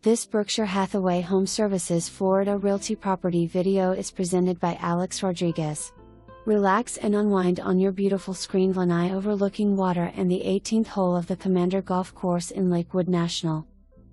This Berkshire Hathaway HomeServices Florida Realty property video is presented by Alex Rodriguez. Relax and unwind on your beautiful screened lanai overlooking water and the 18th hole of the Commander Golf Course in Lakewood National.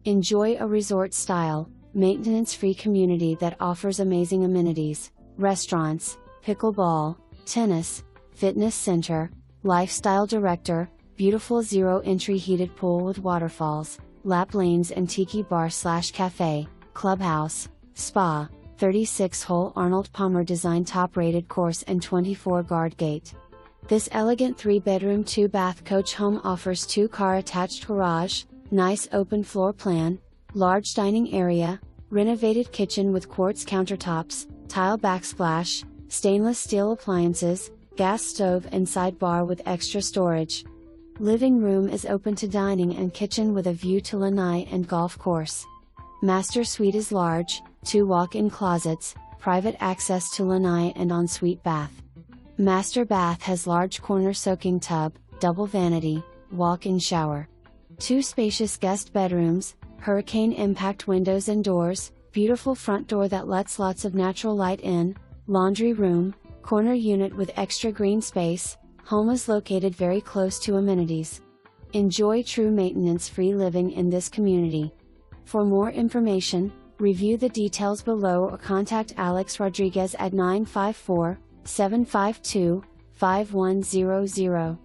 Enjoy a resort-style, maintenance-free community that offers amazing amenities, restaurants, pickleball, tennis, fitness center, lifestyle director, beautiful zero-entry heated pool with waterfalls, lap lanes and tiki bar/cafe, clubhouse, spa, 36-hole Arnold Palmer design top-rated course and 24-guard gate. This elegant 3-bedroom 2-bath coach home offers 2-car attached garage, nice open floor plan, large dining area, renovated kitchen with quartz countertops, tile backsplash, stainless steel appliances, gas stove and sidebar with extra storage. Living room is open to dining and kitchen with a view to lanai and golf course. Master suite is large, 2 walk-in closets, private access to lanai and ensuite bath. Master bath has large corner soaking tub, double vanity, walk-in shower. 2 spacious guest bedrooms, hurricane impact windows and doors, beautiful front door that lets lots of natural light in, laundry room, corner unit with extra green space. Home is located very close to amenities. Enjoy true maintenance-free living in this community. For more information, review the details below or contact Alex Rodriguez at 954-752-5100.